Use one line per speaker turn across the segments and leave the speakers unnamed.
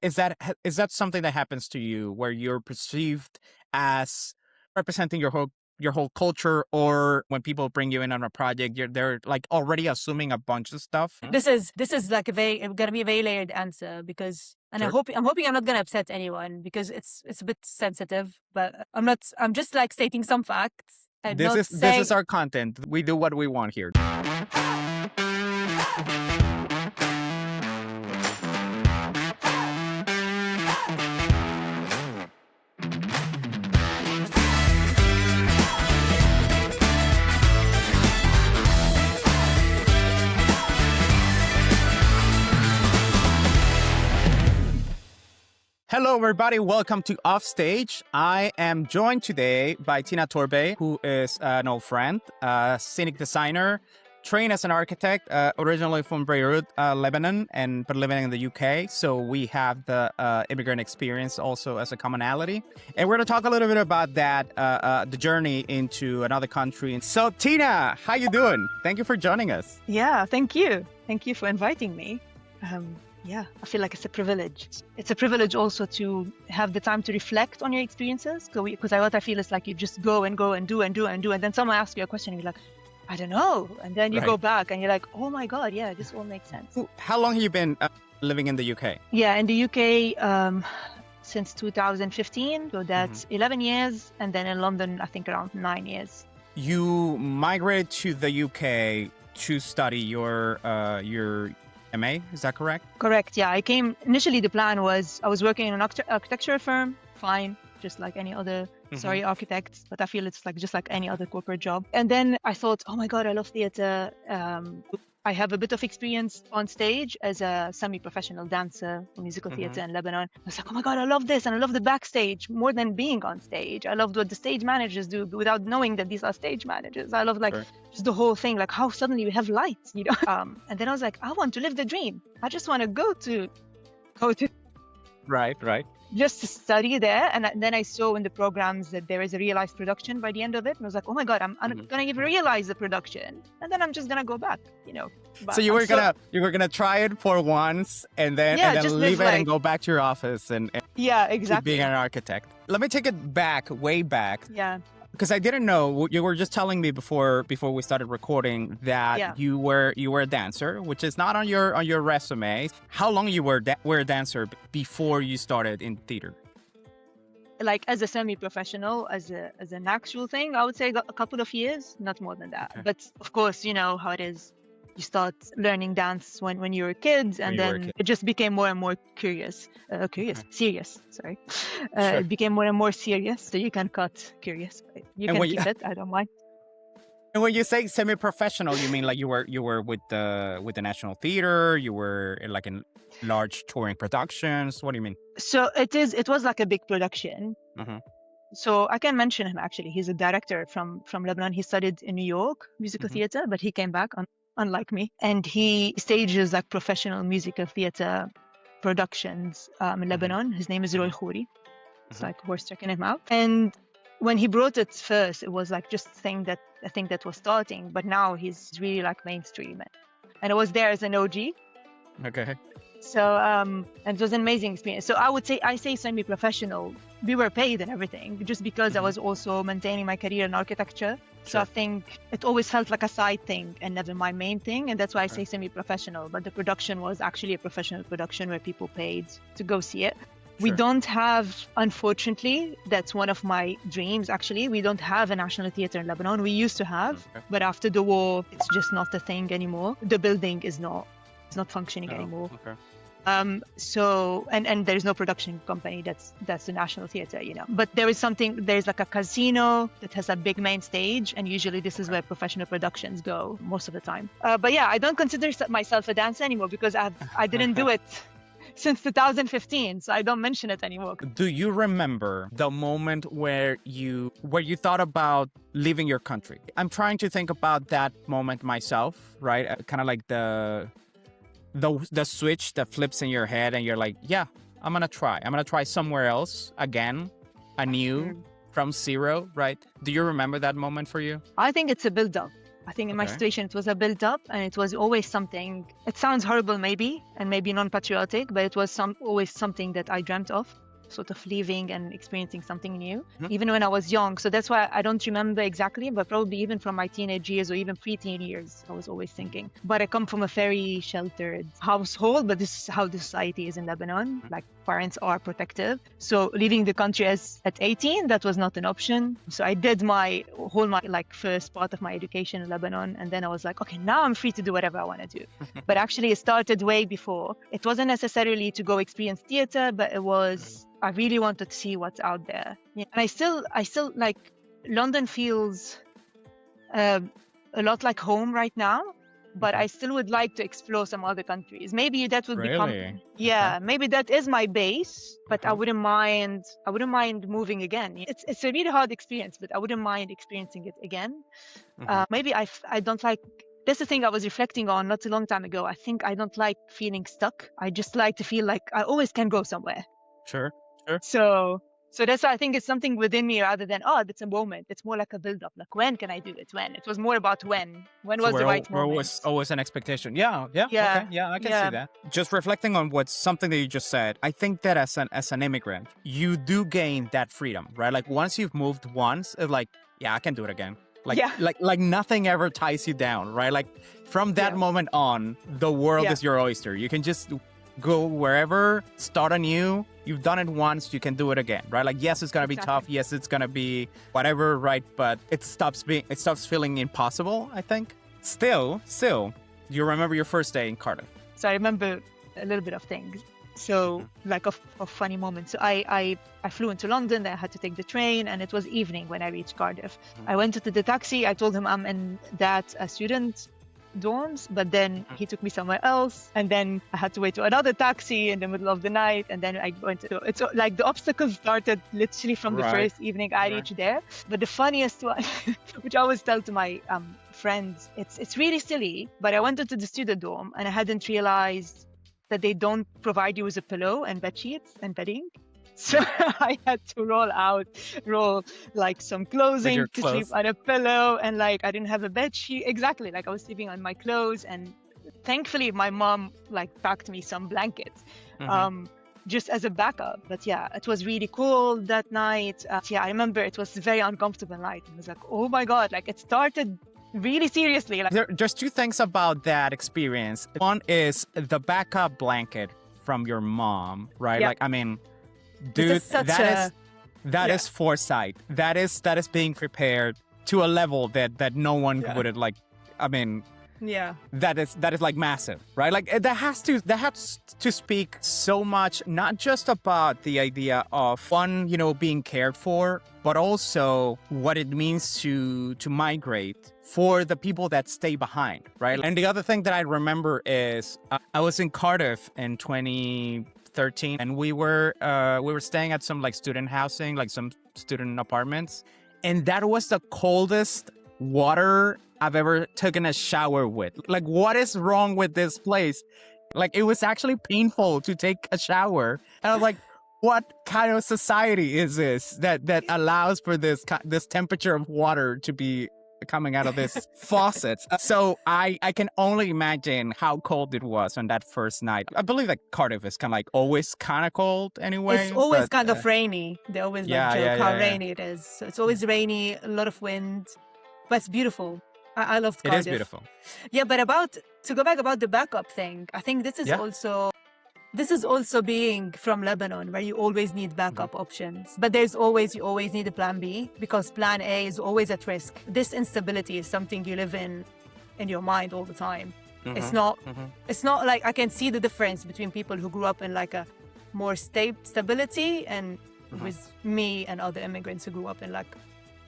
Is that something that happens to you where you're perceived as representing your whole culture, or when people bring you in on a project, they're like already assuming a bunch of stuff?
This is like gonna be a very layered answer because, and
Sure.
I'm hoping I'm not gonna upset anyone because it's a bit sensitive, but I'm not. I'm just like stating some facts and
This
not
is this is
saying.
our content. We do what we want here. Hello, everybody. Welcome to Offstage. I am joined today by Tina Torbey, who is an old friend, scenic designer, trained as an architect, originally from Beirut, Lebanon, but living in the UK. So we have the immigrant experience also as a commonality. And we're going to talk a little bit about that, the journey into another country. So Tina, how you doing? Thank you for joining us.
Yeah, thank you. Thank you for inviting me. Yeah, I feel like it's a privilege. It's a privilege also to have the time to reflect on your experiences, because what I feel is like you just go and do, and then someone asks you a question and you're like, I don't know. And then you go back and you're like, oh my God, yeah, this all makes sense.
How long have you been living in the UK?
Yeah, in the UK since 2015, so that's 11 years. And then in London, I think around 9 years.
You migrated to the UK to study your MA, is that correct?
Correct, yeah. I came, initially the plan was, I was working in an architecture firm, fine, just like any other, architects, but I feel it's like just like any other corporate job. And then I thought, oh my God, I love theater. I have a bit of experience on stage as a semi-professional dancer for musical theater in Lebanon. I was like, oh my God, I love this. And I love the backstage more than being on stage. I loved what the stage managers do without knowing that these are stage managers. I love just the whole thing, like how suddenly you have lights, you know? And then I was like, I want to live the dream. I just want to go to
Right.
just to study there. And then I saw in the programs that there is a realized production by the end of it. And I was like, oh my God, I'm going to even realize the production. And then I'm just going to go back, you know. But
so you were gonna try it for once and then leave it and go back to your office and
yeah, exactly.
keep being an architect. Let me take it back, way back.
Yeah.
Because I didn't know, you were just telling me before we started recording that you were a dancer, which is not on your resume. How long you were a dancer before you started in theater?
Like as a semi-professional, as an actual thing, I would say a couple of years, not more than that. Okay. But of course, you know how it is. You start learning dance when you were kids, and then it just became more and more serious. Sorry, sure. It became more and more serious. So you can cut curious. You can keep it. I don't mind.
And when you say semi-professional, you mean like you were with the National Theatre? You were like in large touring productions? What do you mean?
So it was like a big production. So I can mention him actually. He's a director from Lebanon. He studied in New York musical theater, but he came back unlike me, and he stages like professional musical theater productions in Lebanon. His name is Roy Khouri. It's like worth checking him out. And when he brought it first, it was like just a thing that was starting, but now he's really like mainstream. And I was there as an OG. Okay. So and it was an amazing experience. So I say semi-professional. We were paid and everything, just because I was also maintaining my career in architecture. So I think it always felt like a side thing and never my main thing. And that's why I say semi-professional. But the production was actually a professional production where people paid to go see it. We don't have, unfortunately, that's one of my dreams, actually. We don't have a national theater in Lebanon. We used to have, but after the war, it's just not a thing anymore. The building is not functioning anymore. Okay. So there's no production company that's the national theater, you know. But there's like a casino that has a big main stage, and usually this is where professional productions go most of the time. But yeah, I don't consider myself a dancer anymore because I didn't do it since 2015, so I don't mention it anymore.
Do you remember the moment where you thought about leaving your country? I'm trying to think about that moment myself, right? Kind of like the switch that flips in your head and you're like, yeah, I'm gonna try somewhere else again, anew, from zero, right? Do you remember that moment for you?
I think it's a build-up. I think in my situation, it was a build-up, and it was always something. It sounds horrible, maybe, and maybe non-patriotic, but it was always something that I dreamt of, sort of leaving and experiencing something new, even when I was young. So that's why I don't remember exactly, but probably even from my teenage years or even pre-teen years, I was always thinking. But I come from a very sheltered household, but this is how the society is in Lebanon. Like, parents are protective. So leaving the country at 18, that was not an option. So I did my first part of my education in Lebanon. And then I was like, okay, now I'm free to do whatever I want to do. But actually it started way before. It wasn't necessarily to go experience theater, but it was, I really wanted to see what's out there. Yeah. And I still like, London feels a lot like home right now. But I still would like to explore some other countries. Maybe that would become, maybe that is my base, but I wouldn't mind moving again. It's a really hard experience, but I wouldn't mind experiencing it again. Maybe I don't like, that's the thing I was reflecting on not a long time ago. I think I don't like feeling stuck. I just like to feel like I always can go somewhere.
Sure.
So that's why I think it's something within me rather than, it's a moment. It's more like a build-up. Like, when can I do it? When? It was more about when. When was the right moment?
Was always an expectation. Yeah. Okay. Yeah, I can see that. Just reflecting on something that you just said, I think that as an immigrant, you do gain that freedom, right? Like, once you've moved once, it's like, I can do it again. Like nothing ever ties you down, right? Like, from that moment on, the world is your oyster. You can just go wherever, start anew. You've done it once, you can do it again, right? Like, yes, it's going to be tough. Yes, it's going to be whatever, right? But it stops feeling impossible, I think. Still, do you remember your first day in Cardiff?
So I remember a little bit of things. So like of funny moments. So I flew into London, I had to take the train, and it was evening when I reached Cardiff. I went into the taxi, I told him I'm in that student dorms, but then he took me somewhere else, and then I had to wait for another taxi in the middle of the night, and then I went to, it's like the obstacles started literally from the first evening I reached there. But the funniest one, which I always tell to my friends, it's really silly, but I went into the student dorm and I hadn't realized that they don't provide you with a pillow and bed sheets and bedding. So I had to roll like some clothing to sleep on a pillow, and like I didn't have a bed sheet. Exactly, like I was sleeping on my clothes, and thankfully my mom like packed me some blankets just as a backup. But yeah, it was really cold that night. I remember it was a very uncomfortable night. It was like, oh my God, like it started really seriously. Like,
there's two things about that experience. One is the backup blanket from your mom, right?
Yeah.
Like, I mean, dude, that is foresight. That is being prepared to a level that no one would have, like, I mean, that is like massive, right? Like, that has to speak so much, not just about the idea of one, being cared for, but also what it means to migrate for the people that stay behind, right? And the other thing that I remember is I was in Cardiff in 2013, and we were staying at some like student housing, like some student apartments, and that was the coldest water I've ever taken a shower with. Like, what is wrong with this place? Like, it was actually painful to take a shower, and I was like, what kind of society is this that allows for this temperature of water to be coming out of this faucets? So I can only imagine how cold it was on that first night. I believe that Cardiff is kind of like always kind of cold anyway.
It's always kind of rainy. They always joke how rainy it is. So it's always rainy, a lot of wind, but it's beautiful. I loved Cardiff.
It is beautiful.
Yeah, but to go back about the backup thing, I think this is also being from Lebanon, where you always need backup options. But you always need a plan B, because plan A is always at risk. This instability is something you live in your mind all the time. It's not like, I can see the difference between people who grew up in like a more stability and with me and other immigrants who grew up in like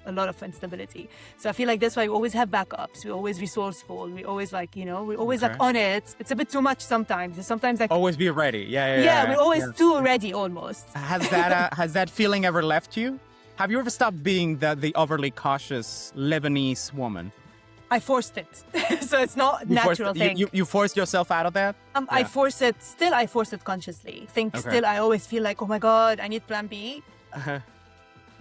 a lot of instability. So I feel like that's why we always have backups. We're always resourceful. We always like, we're always like on it. It's a bit too much sometimes. Sometimes like
always be ready.
Yeah, we're always too ready almost.
Has that feeling ever left you? Have you ever stopped being the overly cautious Lebanese woman?
I forced it. So it's not a natural thing.
You forced yourself out of that?
I force it consciously. Still I always feel like, oh my God, I need plan B.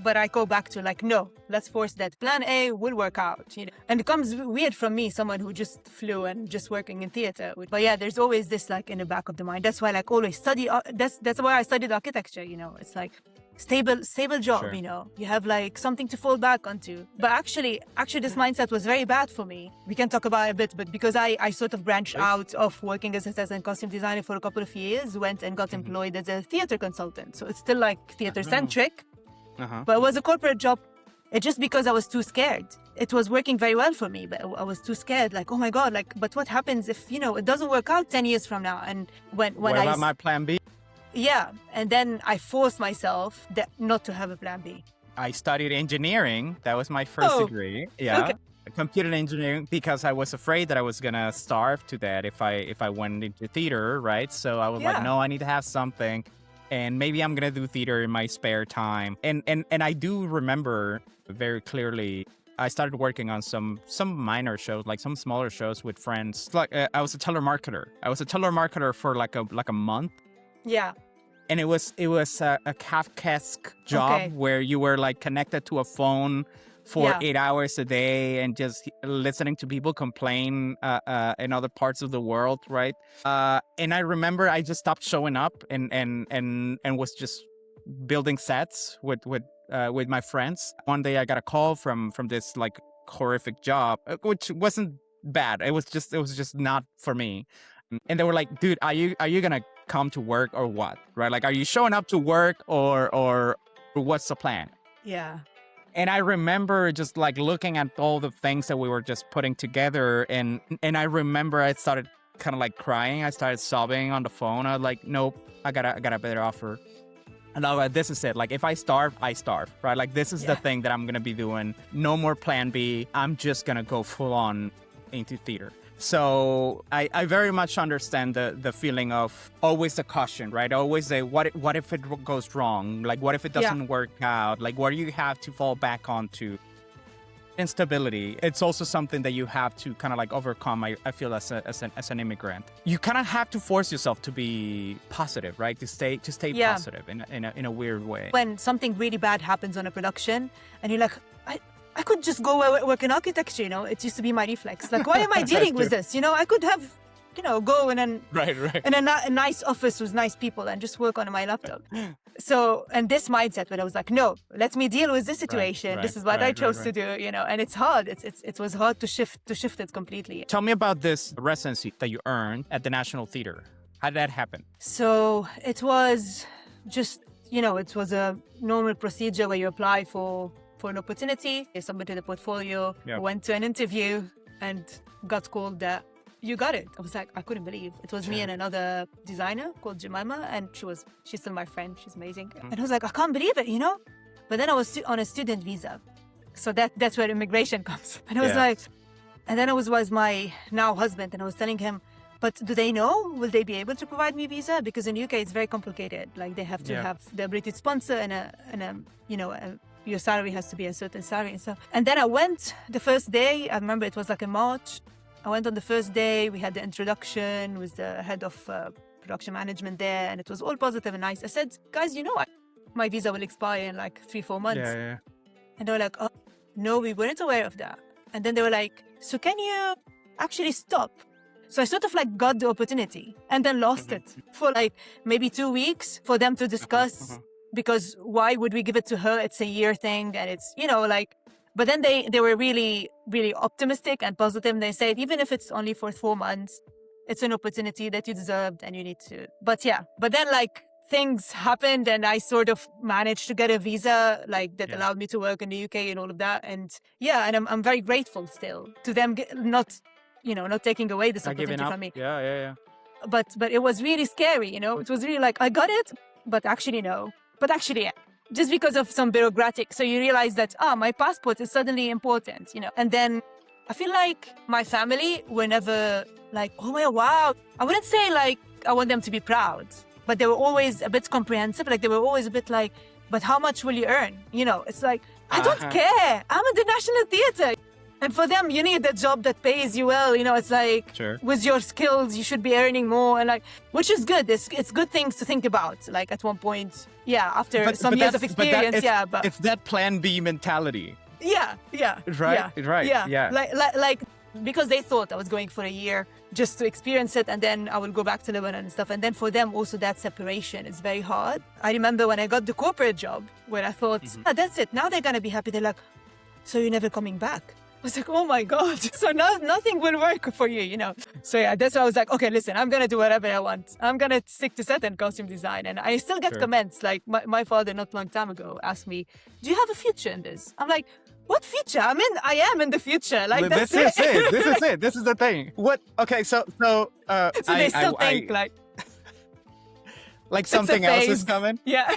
But I go back to like, no, let's force that. Plan A will work out, And it comes weird from me, someone who just flew and just working in theater. But yeah, there's always this like in the back of the mind. That's why like always study. That's why I studied architecture. It's like stable job.
Sure.
You have like something to fall back onto. But actually, this mindset was very bad for me. We can talk about it a bit, but because I sort of branched out of working as a costume designer for a couple of years, went and got employed as a theater consultant. So it's still like theater centric. But it was a corporate job. It's just because I was too scared. It was working very well for me, but I was too scared. Like, oh my God, like, but what happens if, it doesn't work out 10 years from now? And when
what about my plan B?
Yeah. And then I forced myself not to have a plan B.
I studied engineering. That was my first degree. Yeah.
Okay.
Computer engineering, because I was afraid that I was going to starve to that if I went into theater, right? So I was like, no, I need to have something. And maybe I'm going to do theater in my spare time. And I do remember very clearly, I started working on some minor shows, like some smaller shows with friends. Like I was a telemarketer. I was a telemarketer for like a month.
Yeah.
And it was a Kafkaesque job where you were like connected to a phone for 8 hours a day and just listening to people complain in other parts of the world, right? And I remember I just stopped showing up and was just building sets with my friends. One day I got a call from this like horrific job, which wasn't bad. It was just not for me. And they were like, dude, are you gonna come to work or what? Right? Like, are you showing up to work or what's the plan?
Yeah.
And I remember just like looking at all the things that we were just putting together. And I remember I started kind of like crying. I started sobbing on the phone. I was like, nope, I got a better offer. And I was like, this is it. Like, if I starve, I starve, right? Like, this is the thing that I'm going to be doing. No more plan B. I'm just going to go full on into theater. So I very much understand the feeling of always the caution, right? Always the what if it goes wrong? Like, what if it doesn't work out? Like, what do you have to fall back onto? Instability. It's also something that you have to kind of like overcome. I feel as an immigrant, you kind of have to force yourself to be positive, right? To stay positive in a weird way.
When something really bad happens on a production, and you're like, I could just go work in architecture, It used to be my reflex. Like, why am I dealing with this? I could have, go in in a nice office with nice people and just work on my laptop. So, and this mindset where I was like, no, let me deal with this situation. This is what I chose to do, And it's hard. It was hard to shift it completely.
Tell me about this residency that you earned at the National Theatre. How did that happen?
So it was just, it was a normal procedure where you apply for an opportunity. I submitted a portfolio, went to an interview, and got called that you got it. I was like, I couldn't believe. It was me and another designer called Jemima, and she's still my friend. She's amazing. And I was like, I can't believe it, But then I was on a student visa. So that's where immigration comes. And I was like, and then I was my now husband, and I was telling him, but do they know? Will they be able to provide me visa? Because in the UK, it's very complicated. Like, they have to have the ability to sponsor and your salary has to be a certain salary and stuff. And then I went the first day. I remember it was like in March. I went on the first day. We had the introduction with the head of production management there, and it was all positive and nice. I said, guys, my visa will expire in like 3-4 months.
Yeah.
And they were like, oh, no, we weren't aware of that. And then they were like, so can you actually stop? So I sort of like got the opportunity and then lost it for like maybe 2 weeks for them to discuss. Because why would we give it to her? It's a year thing, and it's, but then they were really, really optimistic and positive. They said, even if it's only for 4 months, it's an opportunity that you deserved and you need to. But then like things happened, and I sort of managed to get a visa like that allowed me to work in the UK and all of that. And and I'm very grateful still to them not taking away this opportunity from me.
Yeah.
But it was really scary, It was really like, I got it, but actually no. But actually, just because of some bureaucratic. So you realize that, my passport is suddenly important, And then I feel like my family were never like, oh my, wow. I wouldn't say like I want them to be proud, but they were always a bit comprehensive. Like, they were always a bit like, but how much will you earn? It's like, I don't care. I'm at the National Theatre. And for them, you need a job that pays you well. It's like with your skills, you should be earning more, and which is good. It's good things to think about. Like at one point, after some years of experience, but
it's that plan B mentality.
Yeah.
Right.
Like because they thought I was going for a year just to experience it, and then I will go back to Lebanon and stuff. And then for them also that separation is very hard. I remember when I got the corporate job, where I thought, that's it. Now they're gonna be happy. They're like, so you're never coming back? I was like, oh my God. So now nothing will work for you, So that's why I was like, okay, listen, I'm going to do whatever I want. I'm going to stick to set and costume design. And I still get comments. Like my father not long time ago asked me, do you have a future in this? I'm like, what future? I am in the future. Like
this is it. This is it. This is the thing. What? Okay. So
they still think
like something else is coming.
Yeah.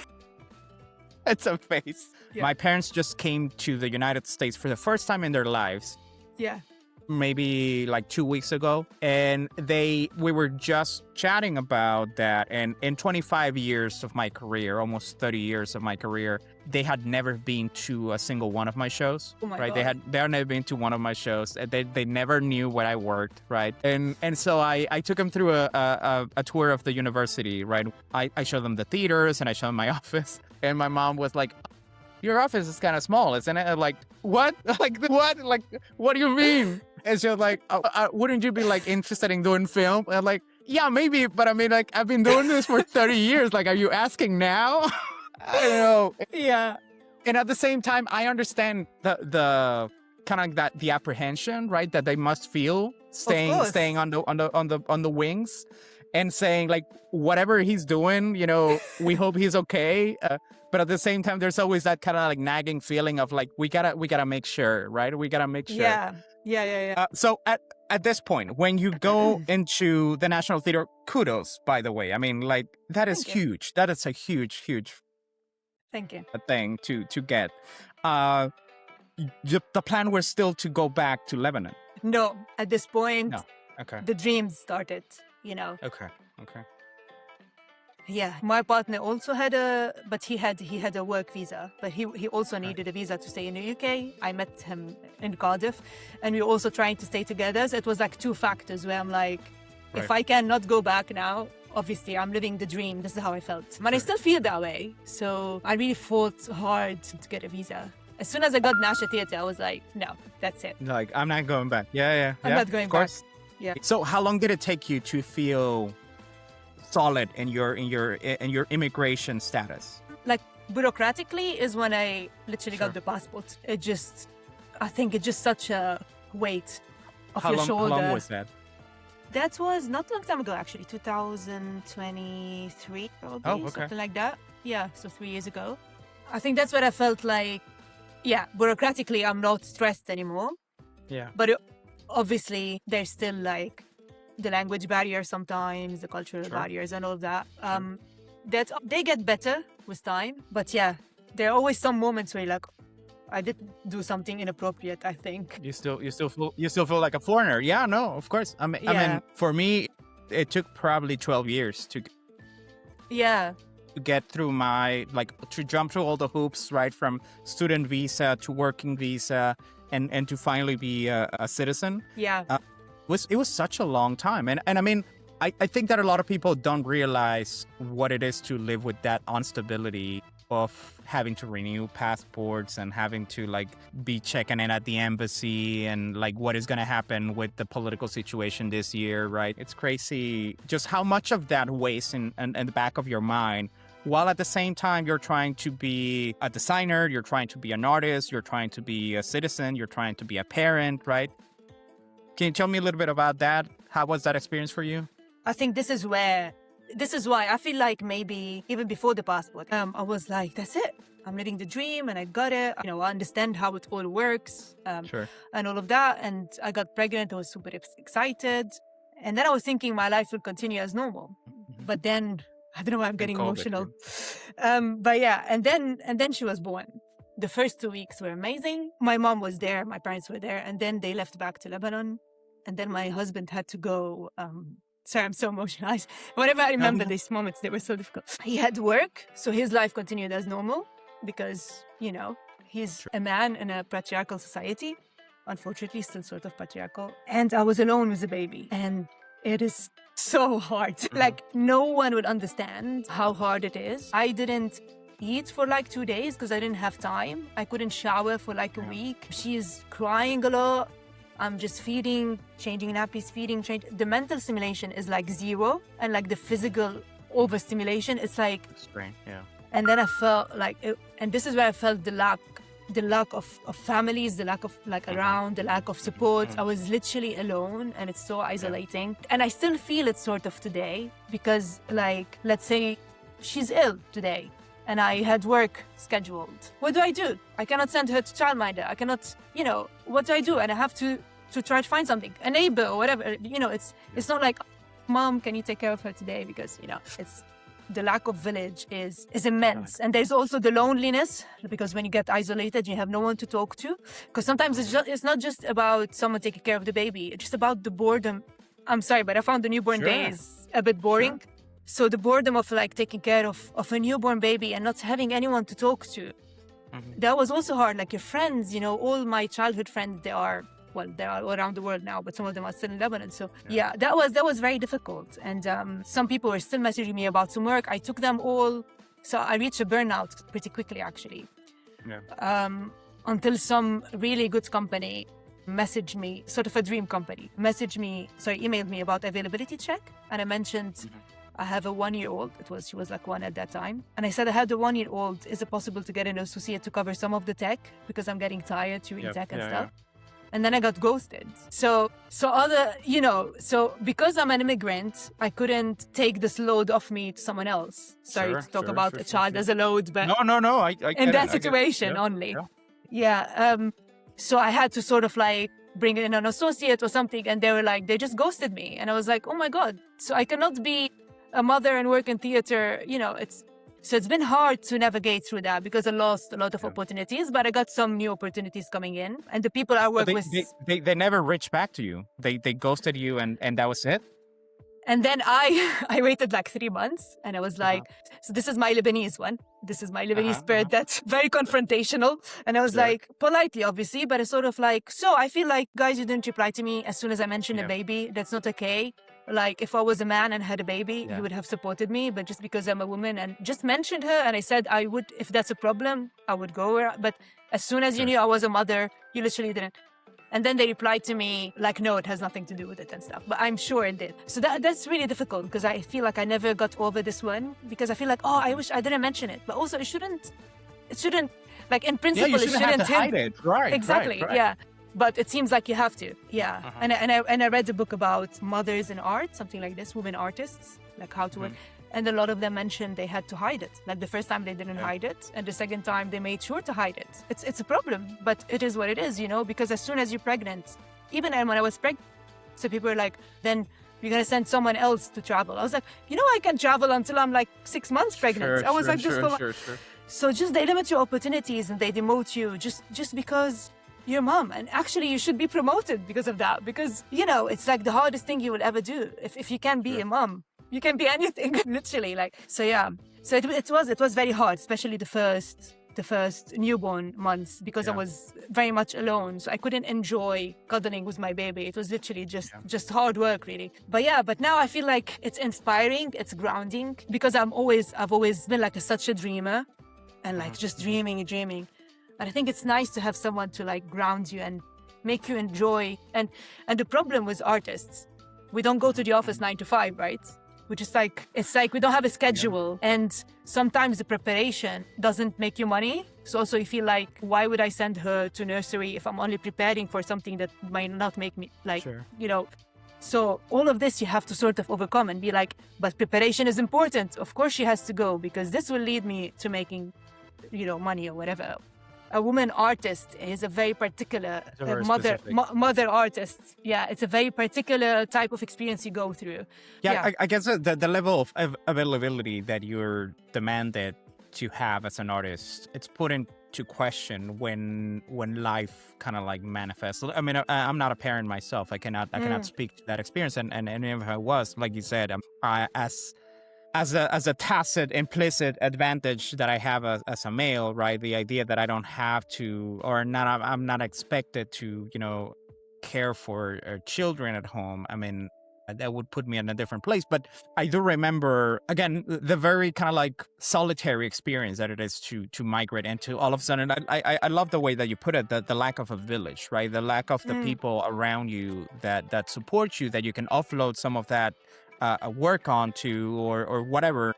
It's a phase. Yeah. My parents just came to the United States for the first time in their lives.
Yeah.
Maybe like 2 weeks ago. And we were just chatting about that. And in 25 years of my career, almost 30 years of my career, they had never been to a single one of my shows.
Oh my
right?
God.
They had never been to one of my shows. They never knew where I worked, right? And so I took them through a tour of the university, right? I showed them the theaters and I showed them my office. And my mom was like, your office is kind of small, isn't it? I'm like, what? Like, what? Like, what do you mean? And she was like, wouldn't you be like interested in doing film? And I'm like, yeah, maybe. But I mean, like, I've been doing this for 30 years. Like, are you asking now? I don't know.
Yeah.
And at the same time, I understand the kind of that the apprehension, right? That they must feel staying on the wings. And saying like, whatever he's doing, we hope he's okay. But at the same time, there's always that kind of like nagging feeling of like, we gotta make sure, right? We gotta make sure.
Yeah.
So at this point, when you go into the National Theatre, kudos, by the way. I mean, like that is huge. That is a huge
Thank you.
thing to get. The plan was still to go back to Lebanon.
No, at this point,
no. Okay.
The dreams started.
Okay.
Yeah, my partner also had he had a work visa, but he also needed a visa to stay in the UK. I met him in Cardiff, and we were also trying to stay together. So it was like two factors where I'm like, if I cannot go back now, obviously I'm living the dream. This is how I felt, but I still feel that way. So I really fought hard to get a visa. As soon as I got National Theatre, I was like, no, that's it.
Like I'm not going back. Yeah.
I'm not going back. Yeah.
So how long did it take you to feel solid in your immigration status?
Like bureaucratically is when I literally got the passport. I think it's just such a weight off your shoulder.
How long was that?
That was not long time ago, actually, 2023 probably, something like that. Yeah, so 3 years ago. I think that's what I felt like. Yeah, bureaucratically, I'm not stressed anymore.
Yeah.
But obviously, there's still like the language barrier sometimes, the cultural barriers and all of that. That they get better with time. But yeah, there are always some moments where you're like, I did do something inappropriate, I think.
You still feel like a foreigner. Yeah, no, of course. I mean, for me, it took probably 12 years to get through to jump through all the hoops, right? From student visa to working visa and to finally be a citizen.
Yeah.
It was such a long time. And I mean, I think that a lot of people don't realize what it is to live with that instability of having to renew passports and having to be checking in at the embassy and what is going to happen with the political situation this year, right? It's crazy just how much of that weighs in the back of your mind, while at the same time you're trying to be a designer, you're trying to be an artist, you're trying to be a citizen, you're trying to be a parent, right? Can you tell me a little bit about that? How was that experience for you?
I think this is why I feel like maybe even before the passport, I was like, that's it. I'm living the dream and I got it. I understand how it all works and all of that. And I got pregnant. I was super excited. And then I was thinking my life would continue as normal. Mm-hmm. But then, I don't know why I'm getting emotional. But yeah, and then she was born. The first 2 weeks were amazing. My mom was there. My parents were there. And then they left back to Lebanon. And then my husband had to go... Sorry, I'm so emotional. Whenever I remember these moments, they were so difficult. He had work, so his life continued as normal because, he's a man in a patriarchal society. unfortunately still sort of patriarchal. And I was alone with the baby. And it is so hard. Like, no one would understand how hard it is. I didn't eat for like 2 days because I didn't have time. I couldn't shower for like a week. She's crying a lot. I'm just feeding, changing nappies, feeding, the mental stimulation is like zero, and like the physical overstimulation, it's like
strain, yeah.
And then I felt like, and this is where I felt the lack of families, the lack of like around, the lack of support. I was literally alone, and it's so isolating. And I still feel it sort of today, because like, let's say she's ill today and I had work scheduled. What do? I cannot send her to childminder. I cannot, what do I do? And I have to try to find something, a neighbor or whatever. It's not like, Mom, can you take care of her today? Because, it's the lack of village is immense. And there's also the loneliness, because when you get isolated, you have no one to talk to. Because sometimes it's not just about someone taking care of the baby. It's just about the boredom. I'm sorry, but I found the newborn days a bit boring. Sure. So the boredom of like taking care of a newborn baby and not having anyone to talk to, that was also hard. Like your friends, all my childhood friends, they are all around the world now, but some of them are still in Lebanon. So yeah, that was very difficult. And some people were still messaging me about some work. I took them all. So I reached a burnout pretty quickly, actually. Yeah. Until some really good company messaged me, sort of a dream company, emailed me about availability check. And I mentioned, I have a 1-year-old. She was like 1 at that time. And I said, I had a 1-year-old. Is it possible to get an associate to cover some of the tech? Because I'm getting tired to read tech and stuff. Yeah. And then I got ghosted. So because I'm an immigrant, I couldn't take this load off me to someone else. Sorry to talk about a child as a load, but
no. I
in that situation only. Yeah. So I had to sort of like bring in an associate or something, and they just ghosted me. And I was like, oh my God. So I cannot be a mother and work in theater. So it's been hard to navigate through that, because I lost a lot of opportunities, but I got some new opportunities coming in. And the people I work with...
They never reached back to you. They ghosted you and that was it?
And then I waited like 3 months, and I was like, so this is my Lebanese one. This is my Lebanese spirit that's very confrontational. And I was like, politely, obviously, but it's sort of like, so I feel like, guys, you didn't reply to me as soon as I mentioned a baby. That's not okay. Like, if I was a man and had a baby, you would have supported me. But just because I'm a woman, and just mentioned her, and I said I would, if that's a problem, I would go. But as soon as you knew I was a mother, you literally didn't. And then they replied to me like, no, it has nothing to do with it and stuff. But I'm sure it did. So that's really difficult, because I feel like I never got over this one, because I feel like, I wish I didn't mention it. But also it shouldn't, like, in principle,
it shouldn't have to hide it. Right.
Exactly.
Right.
Yeah. But it seems like you have to. Yeah. And I read a book about mothers in art, something like this, women artists, like how to work. And a lot of them mentioned they had to hide it. Like the first time they didn't hide it, and the second time they made sure to hide it. It's a problem, but it is what it is, because as soon as you're pregnant, even when I was pregnant, so people were like, then you're going to send someone else to travel. I was like, I can travel until I'm like 6 months pregnant. I was like,
sure.
So just they limit your opportunities and they demote you just because you're mom. And actually you should be promoted because of that, because, it's like the hardest thing you will ever do. If you can be a mom, you can be anything, literally. So it was very hard, especially the first newborn months, because I was very much alone. So I couldn't enjoy cuddling with my baby. It was literally just hard work, really. But now I feel like it's inspiring, it's grounding, because I've always been like such a dreamer, and like just dreaming. And I think it's nice to have someone to like ground you and make you enjoy. And the problem with artists, we don't go to the office 9 to 5, right? It's like we don't have a schedule, and sometimes the preparation doesn't make you money. So also you feel like, why would I send her to nursery if I'm only preparing for something that might not make me So all of this you have to sort of overcome and be like, but preparation is important. Of course she has to go, because this will lead me to making, money or whatever. A woman artist is a very particular mother artist. Yeah, it's a very particular type of experience you go through.
Yeah. I guess the level of availability that you're demanded to have as an artist, it's put into question when life kind of like manifests. I mean, I'm not a parent myself. I cannot speak to that experience. And if I was, like you said, as as a tacit, implicit advantage that I have as a male, right? The idea that I don't have to, or not, I'm not expected to, care for children at home. I mean, that would put me in a different place. But I do remember, again, the very kind of like solitary experience that it is to migrate into all of a sudden. I love the way that you put it, the lack of a village, right? The lack of the people around you that support you, that you can offload some of that work onto or whatever.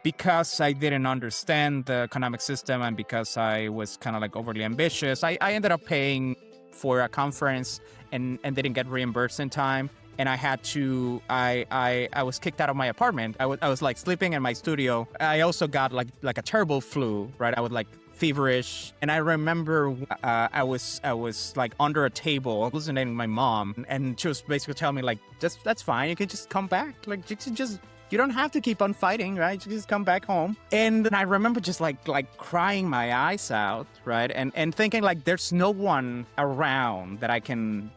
Because I didn't understand the economic system and because I was kind of like overly ambitious, I ended up paying for a conference and didn't get reimbursed in time. And I had to, I was kicked out of my apartment. I was like sleeping in my studio. I also got like a terrible flu, right? I was like feverish. And I remember I was like under a table listening to my mom. And she was basically telling me like, that's fine. You can just come back. Like you don't have to keep on fighting, right? You just come back home. And I remember just like crying my eyes out, right? And thinking like there's no one around that I can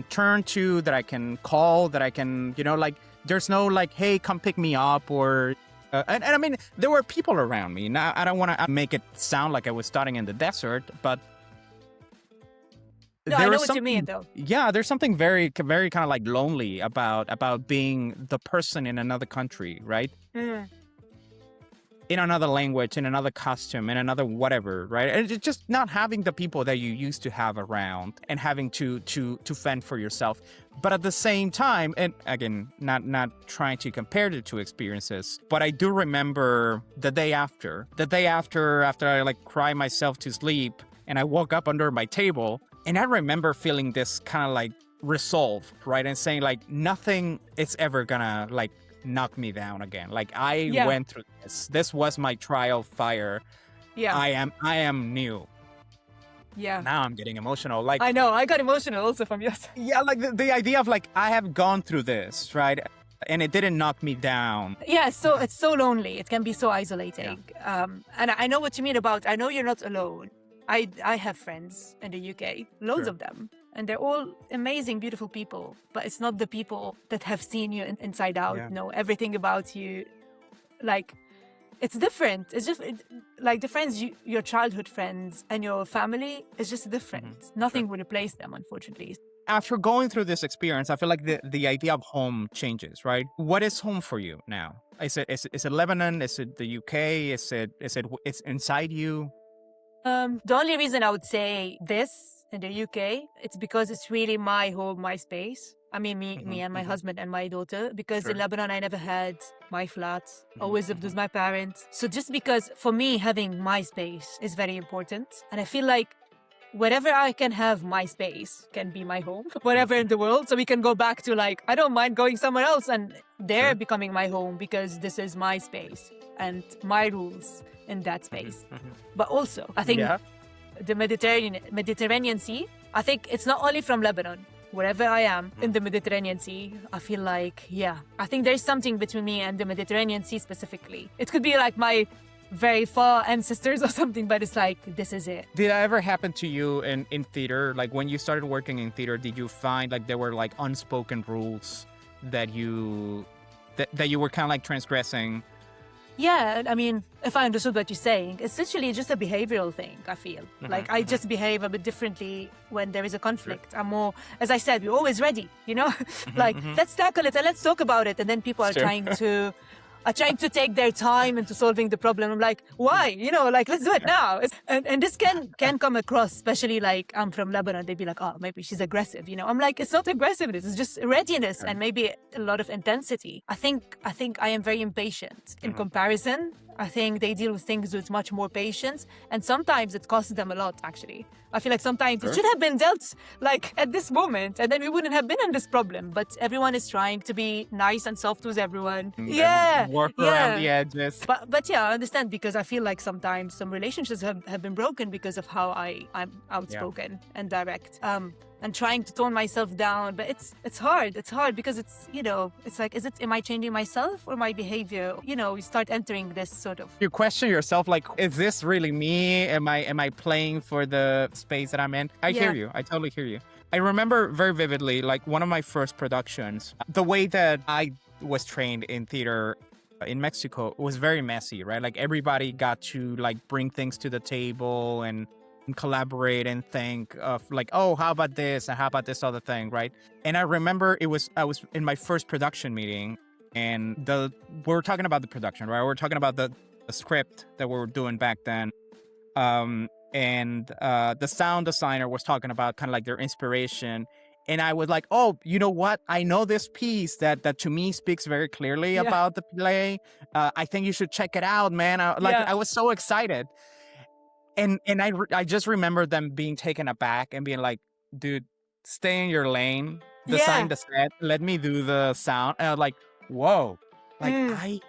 turn to, that I can call, that I can, like there's no like, hey, come pick me up or and I mean, there were people around me. Now, I don't want to make it sound like I was starting in the desert, but
no, I know what you mean, though.
Yeah, there's something very, very kind of like lonely about being the person in another country, right? In another language, in another costume, in another whatever, right? And it's just not having the people that you used to have around and having to fend for yourself. But at the same time, and again, not trying to compare the two experiences, but I do remember the day after I like cry myself to sleep and I woke up under my table. And I remember feeling this kind of like resolve, right? And saying like, nothing is ever gonna like knock me down again. Like I went through this. This was my trial fire. Yeah. I am new. Yeah. Now I'm getting emotional. Like
I know, I got emotional also from yours.
Yeah, like the idea of like, I have gone through this, right? And it didn't knock me down.
Yeah, so it's so lonely. It can be so isolating. Yeah. And I know what you mean about, I know you're not alone. I have friends in the UK, loads of them, and they're all amazing, beautiful people. But it's not the people that have seen you inside out, know everything about you. Like, it's different. It's just like the friends, your childhood friends and your family is just different. Nothing will replace them, unfortunately.
After going through this experience, I feel like the idea of home changes, right? What is home for you now? Is it Lebanon? Is it the UK? It's inside you?
The only reason I would say this in the UK, it's because it's really my home, my space. I mean, me and my husband and my daughter, because in Lebanon, I never had my flat, always lived with my parents. So just because for me, having my space is very important. And I feel like wherever I can have my space can be my home, wherever in the world. So we can go back to like, I don't mind going somewhere else and they're becoming my home because this is my space and my rules in that space. But also, I think the Mediterranean Sea, I think it's not only from Lebanon. Wherever I am in the Mediterranean Sea, I feel like, I think there's something between me and the Mediterranean Sea specifically. It could be like my very far ancestors or something, but it's like, this is it.
Did that ever happen to you in theater? Like when you started working in theater, did you find like there were like unspoken rules that you were kind of like transgressing?
Yeah, I mean, if I understood what you're saying, it's literally just a behavioral thing, I feel. Like, I just behave a bit differently when there is a conflict. I'm more, as I said, we're always ready, Like, let's tackle it and let's talk about it. And then people are trying to take their time into solving the problem. I'm like, why? Like, let's do it now. And this can come across, especially like I'm from Lebanon. They'd be like, oh, maybe she's aggressive. I'm like, it's not aggressiveness. It's just readiness and maybe a lot of intensity. I think I am very impatient in comparison. I think they deal with things with much more patience. And sometimes it costs them a lot, actually. I feel like sometimes it should have been dealt like at this moment and then we wouldn't have been in this problem. But everyone is trying to be nice and soft with everyone.
Work around the edges.
But I understand because I feel like sometimes some relationships have been broken because of how I'm outspoken and direct. And trying to tone myself down, but it's hard. It's hard because it's it's like, am I changing myself or my behavior? You start entering this sort of.
You question yourself, like, is this really me? Am I playing for the space that I'm in? I hear you. I totally hear you. I remember very vividly, like one of my first productions, the way that I was trained in theater in Mexico was very messy, right? Like everybody got to like bring things to the table and collaborate and think of like, oh, how about this and how about this other thing, right? And I remember I was in my first production meeting, and we were talking about the production, right? We were talking about the script that we were doing back then. And the sound designer was talking about kind of like their inspiration. And I was like, oh, you know what? I know this piece that to me speaks very clearly about the play. I think you should check it out, man. I was so excited. And I just remember them being taken aback and being like, dude, stay in your lane, design the set, let me do the sound. And I was like, whoa, like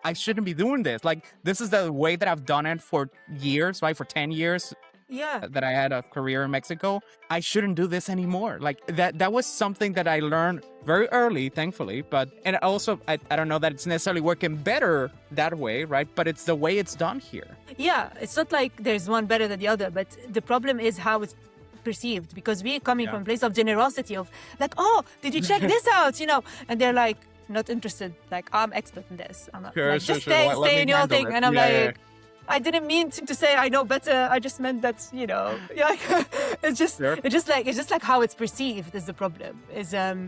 I shouldn't be doing this. Like, this is the way that I've done it for years, right? For 10 years that I had a career in Mexico. I shouldn't do this anymore. Like that was something that I learned very early, thankfully. And also, I don't know that it's necessarily working better that way, right? But it's the way it's done here.
Yeah, it's not like there's one better than the other, but the problem is how it's perceived, because we're coming from a place of generosity of like, oh, did you check this out? You know, and they're like, not interested. Like, I'm expert in this. I'm not, like, just stay in your thing. And I'm like, I didn't mean to say I know better. I just meant that, you know, it's just like how it's perceived is the problem.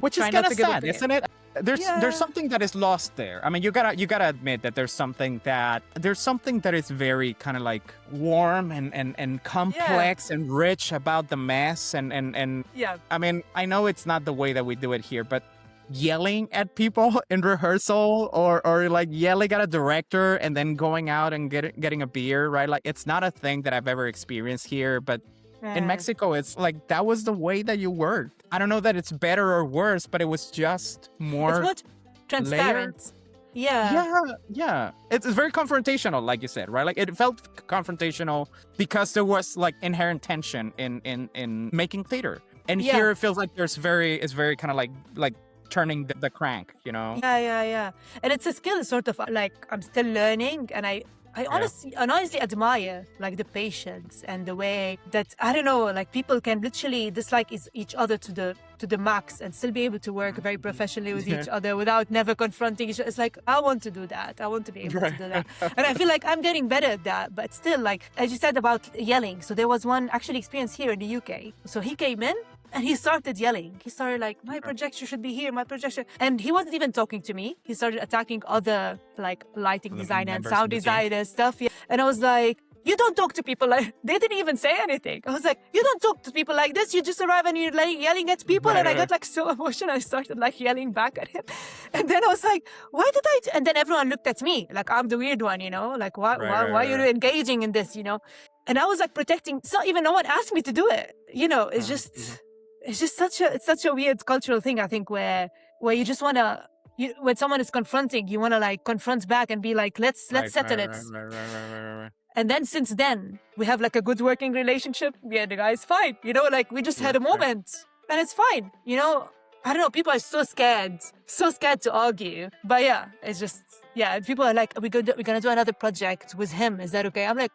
Which is kind of sad, isn't it? There's something that is lost there. I mean, you gotta admit that there's something that is very kind of like warm and complex and rich about the mess and I mean, I know it's not the way that we do it here, but yelling at people in rehearsal or like yelling at a director and then going out and getting a beer, right? Like, it's not a thing that I've ever experienced here, but in Mexico, it's like that was the way that you worked. I don't know that it's better or worse, but it was just more
transparent.
Yeah. It's very confrontational, like you said, right? Like, it felt confrontational because there was like inherent tension in making theater. And here it feels like it's very kind of like turning the crank, you know?
Yeah. And it's a skill sort of like I'm still learning, and I honestly admire like the patience and the way that, I don't know, like people can literally dislike each other to the max and still be able to work very professionally with each other without never confronting each other. It's like, I want to do that. I want to be able to do that. And I feel like I'm getting better at that, but still, like, as you said about yelling. So there was one actually experience here in the UK. So he came in and he started yelling. He started like, my projector should be here, my projector. And he wasn't even talking to me. He started attacking other like lighting designer and sound designer stuff. Yeah. And I was like, you don't talk to people like, they didn't even say anything. I was like, you don't talk to people like this. You just arrive and you're like yelling at people. And I got like so emotional. I started like yelling back at him. And then I was like, why did I? And then everyone looked at me like I'm the weird one, you know, like why are you engaging in this, you know? And I was like protecting. It's not even no one asked me to do it. You know, it's just. It's just such a weird cultural thing, I think, where you just want to, when someone is confronting, you want to like confront back and be like, let's settle it. Right. And then since then, we have like a good working relationship. Yeah, the guy's fine. You know, like we just had a moment and it's fine. You know, I don't know. People are so scared to argue. But yeah, it's just, people are like, we're going to do another project with him. Is that okay? I'm like,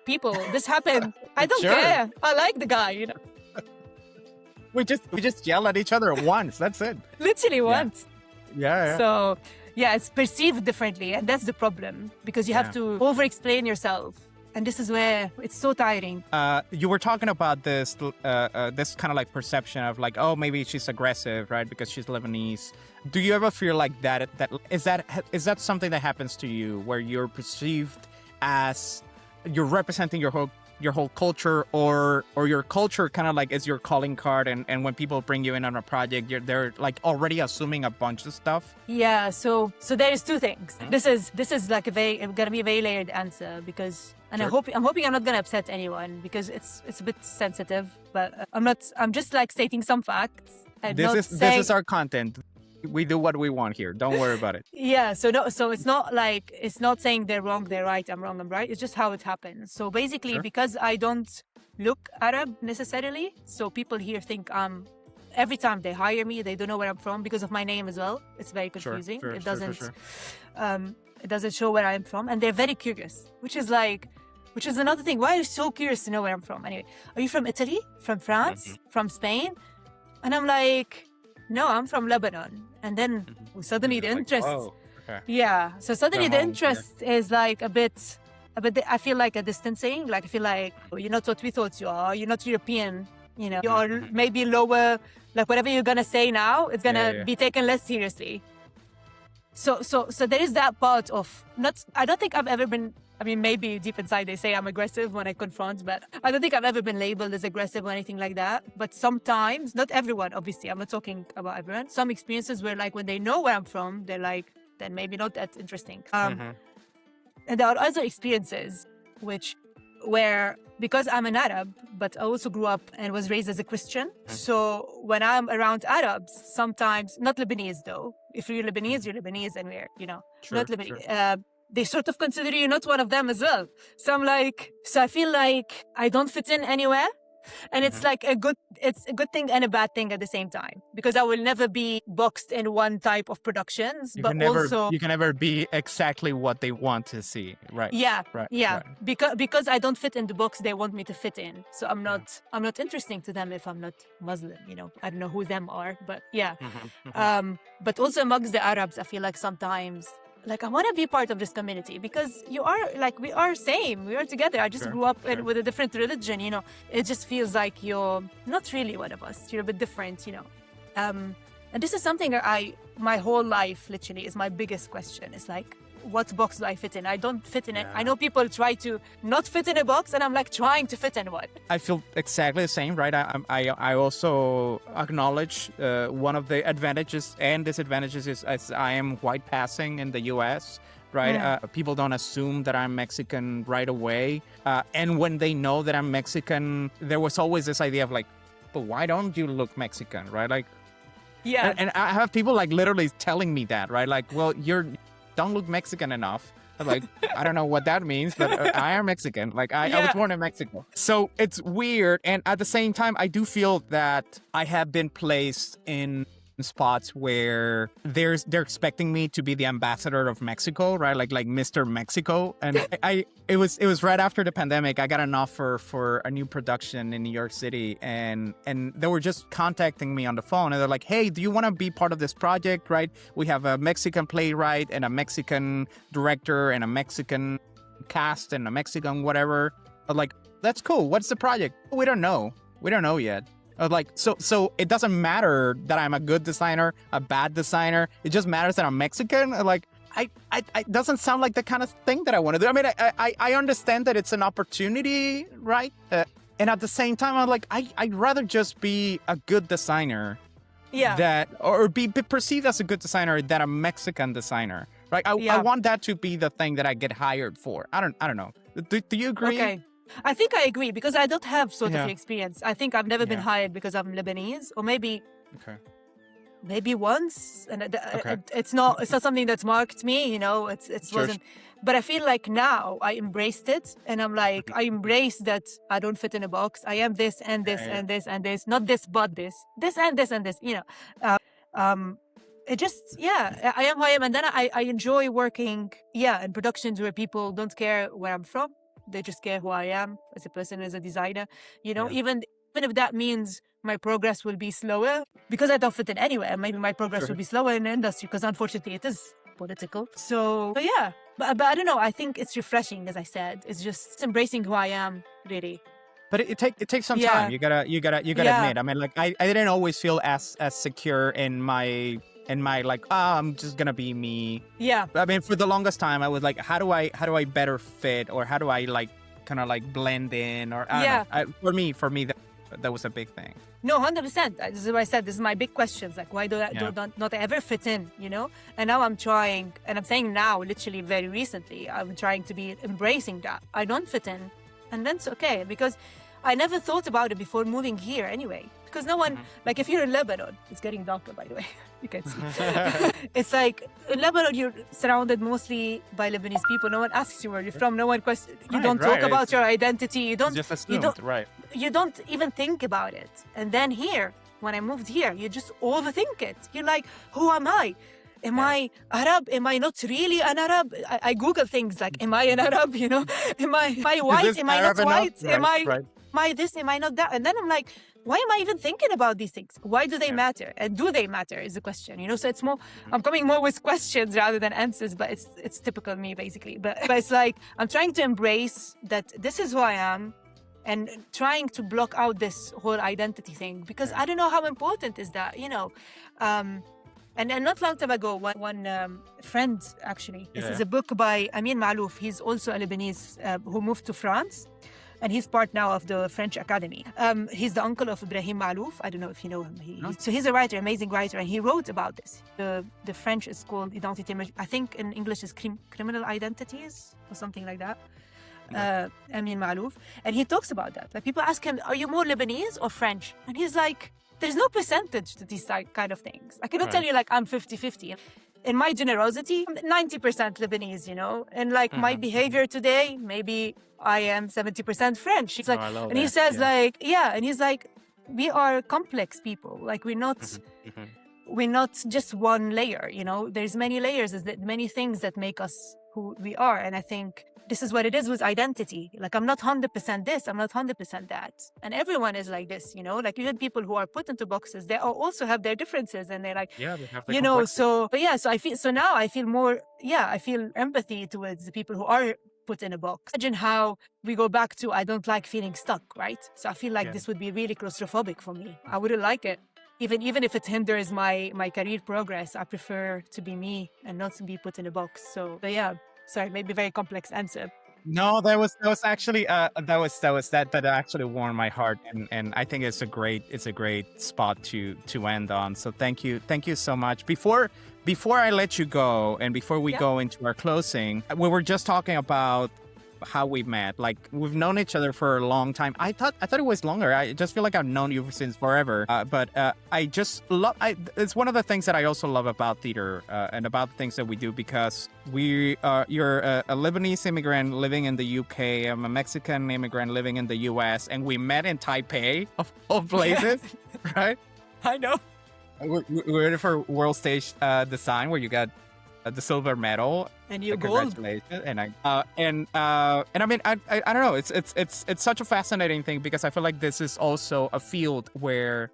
people, this happened. I don't care. I like the guy, you know.
We just yell at each other once. That's it.
Literally once.
Yeah.
So, it's perceived differently. And that's the problem. Because you have to over-explain yourself. And this is where it's so tiring.
You were talking about this kind of like perception of like, oh, maybe she's aggressive, right? Because she's Lebanese. Do you ever feel like that is that something that happens to you where you're perceived as you're representing your whole culture, or your culture kind of like is your calling card, and when people bring you in on a project, they're like already assuming a bunch of stuff?
Yeah, so there is two things. This is like gonna be a very layered answer, because I'm hoping I'm not gonna upset anyone, because it's a bit sensitive, but I'm just like stating some facts. And this
is our content. We do what we want here. Don't worry about it.
So it's not saying they're wrong, they're right, I'm wrong, I'm right. It's just how it happens. So basically, because I don't look Arab necessarily, so people here think every time they hire me, they don't know where I'm from because of my name as well. It's very confusing. It doesn't show where I'm from, and they're very curious, which is another thing. Why are you so curious to know where I'm from? Anyway, are you from Italy? From France? From Spain? And I'm like, no, I'm from Lebanon. And then suddenly the interest.
Okay.
Yeah. So suddenly the
home,
interest is like a bit, I feel like a distancing. Like I feel like you're not what we thought you are. You're not European. You know, you're maybe lower. Like whatever you're gonna say now, it's gonna be taken less seriously. So there is that part of not. I don't think I've ever been. I mean, maybe deep inside they say I'm aggressive when I confront, but I don't think I've ever been labeled as aggressive or anything like that. But sometimes, not everyone, obviously, I'm not talking about everyone. Some experiences where like when they know where I'm from, they're like, then maybe not that interesting. And there are other experiences where because I'm an Arab, but I also grew up and was raised as a Christian. So when I'm around Arabs, sometimes, not Lebanese though. If you're Lebanese, and we're, not Lebanese. They sort of consider you not one of them as well. So I feel like I don't fit in anywhere. And it's like it's a good thing and a bad thing at the same time, because I will never be boxed in one type of productions.
You can never be exactly what they want to see, right?
Yeah,
right,
yeah.
Right.
Because I don't fit in the box they want me to fit in. So I'm not interesting to them if I'm not Muslim. I don't know who them are, but yeah. But also amongst the Arabs, I feel like sometimes. Like, I want to be part of this community because we are same. We are together. I just grew up with a different religion, It just feels like you're not really one of us. You're a bit different, And this is something that my whole life, literally, is my biggest question. It's like, what box do I fit in? I don't fit in it. I know people try to not fit in a box, and I'm like trying to fit in one. I
feel exactly the same, right? I also acknowledge one of the advantages and disadvantages is as I am white passing in the U.S., right? People don't assume that I'm Mexican right away. And when they know that I'm Mexican, there was always this idea of like, but why don't you look Mexican, right? Like,
yeah.
And I have people like literally telling me that, right? Like, well, don't look Mexican enough. Like, I don't know what that means, but I am Mexican. Like, I was born in Mexico. So it's weird. And at the same time, I do feel that I have been placed in spots where they're expecting me to be the ambassador of Mexico, right? Like Mr. Mexico. And it was right after the pandemic. I got an offer for a new production in New York City, and they were just contacting me on the phone, and they're like, "Hey, do you want to be part of this project? Right? We have a Mexican playwright and a Mexican director and a Mexican cast and a Mexican whatever." I'm like, "That's cool. What's the project?" "We don't know. We don't know yet." Like, so it doesn't matter that I'm a good designer, a bad designer. It just matters that I'm Mexican. Like, it doesn't sound like the kind of thing that I want to do. I mean, I understand that it's an opportunity, right? And at the same time, I'm like, I'd rather just be a good designer.
Yeah.
Or be perceived as a good designer than a Mexican designer, right? I want that to be the thing that I get hired for. I don't know. Do you agree?
Okay. I think I agree because I don't have sort of experience. I think I've never been hired because I'm Lebanese, or maybe once, and it's not something that's marked me. It wasn't. But I feel like now I embraced it, and I'm like, I embrace that I don't fit in a box. I am this and this and this and this, not this but this and this and this. It just, I am who I am, and then I enjoy working, in productions where people don't care where I'm from. They just care who I am as a person, as a designer, even if that means my progress will be slower because I don't fit in anywhere. Maybe my progress will be slower in the industry because unfortunately it is political. So yeah, but I don't know. I think it's refreshing, as I said. It's just embracing who I am, really.
But it takes some time. You gotta admit. I mean, like I didn't always feel as secure in my like, I'm just gonna be me.
Yeah.
I mean, for the longest time, I was like, how do I better fit, or how do I like kind of like blend in, or I don't know. For me, that was a big thing.
No, 100%. This is what I said. This is my big questions. Like, why do I not ever fit in? And now I'm trying, and I'm saying now, literally very recently, I'm trying to be embracing that I don't fit in, and that's okay because I never thought about it before moving here anyway. Because no one, like if you're in Lebanon, it's getting darker by the way, you can see. It's like, in Lebanon, you're surrounded mostly by Lebanese people. No one asks you where you're from. No one questions. You don't talk about your identity. You don't.
Just assumed, right.
You don't even think about it. And then here, when I moved here, you just overthink it. You're like, who am I? Am I Arab? Am I not really an Arab? I Google things like, am I an Arab? Am I white? Am I not white? Am I this? Am I not that? And then I'm like, why am I even thinking about these things? Why do they matter? And do they matter is the question, So it's more, I'm coming more with questions rather than answers, but it's typical me basically. But it's like, I'm trying to embrace that this is who I am and trying to block out this whole identity thing, because I don't know how important is that, And not long time ago, one friend, actually, this is a book by Amin Malouf. He's also a Lebanese who moved to France. And he's part now of the French Academy. He's the uncle of Ibrahim Malouf. I don't know if you know him. So he's a writer, amazing writer, and he wrote about this. The French is called identité. I think in English is criminal identities or something like that. Amin Malouf. And he talks about that. Like, people ask him, are you more Lebanese or French? And he's like, there's no percentage to these kind of things. I cannot tell you like I'm 50-50. In my generosity, I'm 90% Lebanese, and like my behavior today, maybe I am 70% French. He's like, and he says and he's like, we are complex people. Like we're not just one layer, there's many layers, many things that make us who we are. And I think this is what it is with identity. Like, I'm not 100% this, I'm not 100% that. And everyone is like this, like even people who are put into boxes, they also have their differences, and they're like,
they have their
so now I feel more, I feel empathy towards the people who are put in a box. Imagine how we go back to, I don't like feeling stuck, right? So I feel like this would be really claustrophobic for me. I wouldn't like it. Even if it hinders my career progress, I prefer to be me and not to be put in a box. So sorry, maybe very complex answer.
No, that was actually that actually warmed my heart, and I think it's a great spot to end on. So thank you so much. Before I let you go, and before we go into our closing, we were just talking about how we met. Like, we've known each other for a long time. I thought it was longer. I just feel like I've known you since forever. But I just love. It's one of the things that I also love about theater and about the things that we do, because you're a Lebanese immigrant living in the UK. I'm a Mexican immigrant living in the US, and we met in Taipei of all places, right?
I know.
We're ready for World Stage Design, where you got the silver medal.
And you gold.
Congratulations. And I mean, I don't know. It's such a fascinating thing, because I feel like this is also a field where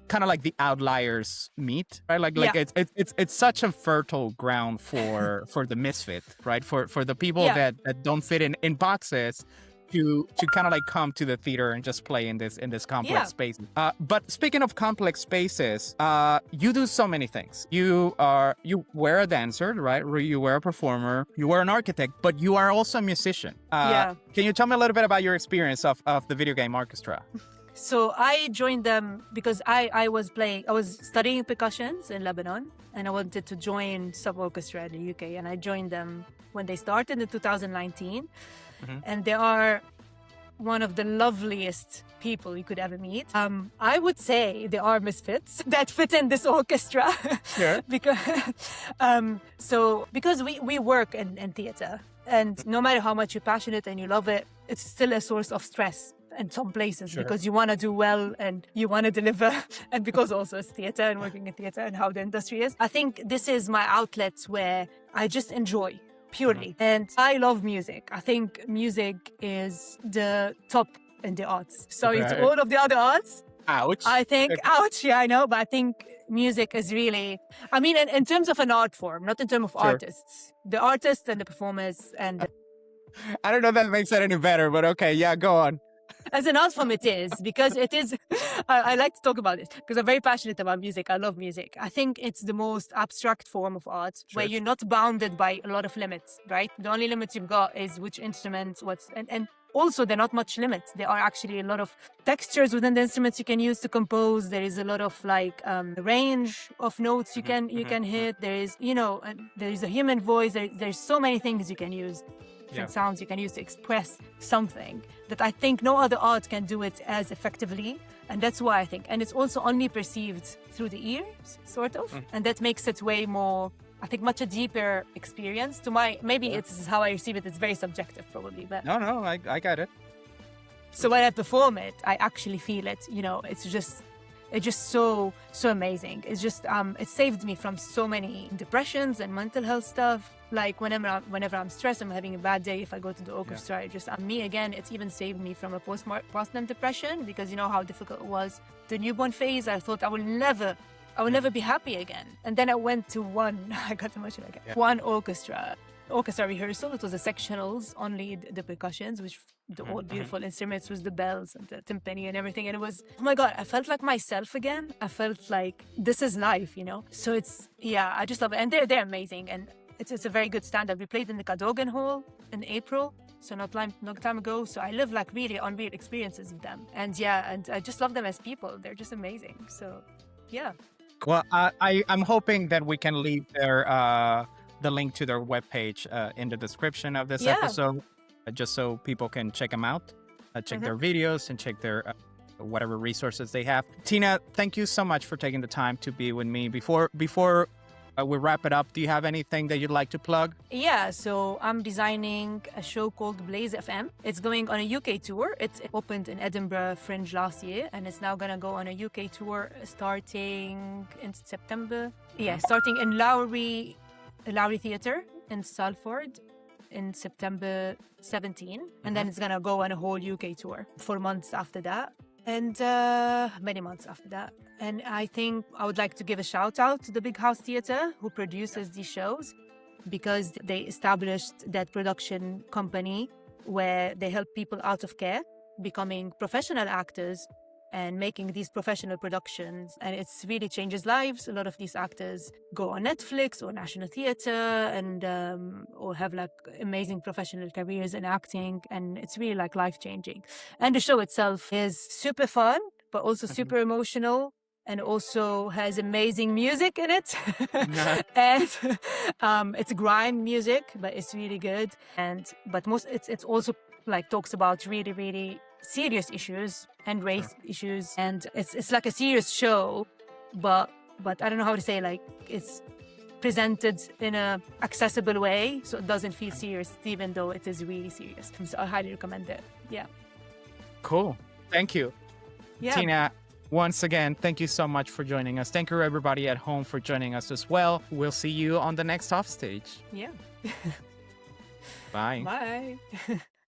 kind of like the outliers meet, right? Like it's such a fertile ground for the misfit, right? For the people that don't fit in boxes, to kind of like come to the theater and just play in this complex space. But speaking of complex spaces, you do so many things. You were a dancer, right? You were a performer. You were an architect, but you are also a musician. Can you tell me a little bit about your experience of the Video Game Orchestra?
So I joined them because I was studying percussions in Lebanon, and I wanted to join some orchestra in the UK, and I joined them when they started in 2019. And they are one of the loveliest people you could ever meet. I would say they are misfits that fit in this orchestra.
Sure.
because we work in theater, and no matter how much you're passionate and you love it, it's still a source of stress in some places, because you want to do well and you want to deliver, and because also it's theater and working in theater and how the industry is. I think this is my outlet where I just enjoy purely. And I love music. I think music is the top in the arts. Sorry to all of the other arts.
Ouch.
I think, ouch, I know, but I think music is really, I mean, in terms of an art form, not in terms of artists. The artists and the performers and...
I don't know if that makes it any better, but okay, go on.
As an art form, it is, because it is, I like to talk about it because I'm very passionate about music. I love music. I think it's the most abstract form of art where you're not bounded by a lot of limits, right? The only limits you've got is which instruments, and also there are not much limits. There are actually a lot of textures within the instruments you can use to compose. There is a lot of range of notes you can hit. There is, there is a human voice. There's so many things you can use. Different sounds you can use to express something that I think no other art can do it as effectively. And that's why I think. And it's also only perceived through the ears, sort of. And that makes it way more, I think, much a deeper experience to it's how I receive it. It's very subjective probably. But
No, I got it.
So when I perform it, I actually feel it, it's just so amazing. It's just, it saved me from so many depressions and mental health stuff. Like whenever I'm stressed, I'm having a bad day, if I go to the orchestra, I'm me again. It's even saved me from a postpartum depression, because you know how difficult it was. The newborn phase, I thought I will never be happy again. And then I went to I got emotional again. Yeah. One orchestra rehearsal. It was the sectionals, only the percussions, which the all beautiful instruments, was the bells and the timpani and everything. And it was, oh my God, I felt like myself again. I felt like this is life, you know? So I just love it. And they're amazing. And it's a very good stand-up. We played in the Cadogan Hall in April, so not time ago. So I live like really unreal experiences with them. And I just love them as people. They're just amazing. So, yeah.
Well, I'm hoping that we can leave the link to their webpage in the description of this episode, just so people can check them out, check their videos and check their whatever resources they have. Tina, thank you so much for taking the time to be with me. Before we wrap it up, do you have anything that you'd like to plug?
Yeah, so I'm designing a show called Blaze FM. It's going on a UK tour. It opened in Edinburgh Fringe last year, and it's now going to go on a UK tour starting in September. Yeah, starting in Lowry Theatre in Salford in September 17. And then it's going to go on a whole UK tour for months after that. And many months after that. And I think I would like to give a shout out to the Big House Theatre, who produces these shows, because they established that production company where they help people out of care becoming professional actors and making these professional productions. And it's really changes lives. A lot of these actors go on Netflix or National Theatre and or have like amazing professional careers in acting. And it's really like life-changing. And the show itself is super fun, but also super emotional, and also has amazing music in it. And it's grime music, but it's really good. But it's also like talks about really, really serious issues and race issues, and it's like a serious show, but I don't know how to say, like, it's presented in a accessible way, so it doesn't feel serious even though it is really serious. So I highly recommend it. Yeah.
Cool. Thank you. Yeah. Tina, once again, thank you so much for joining us. Thank you everybody at home for joining us as well. We'll see you on the next Offstage.
Yeah.
Bye.
Bye.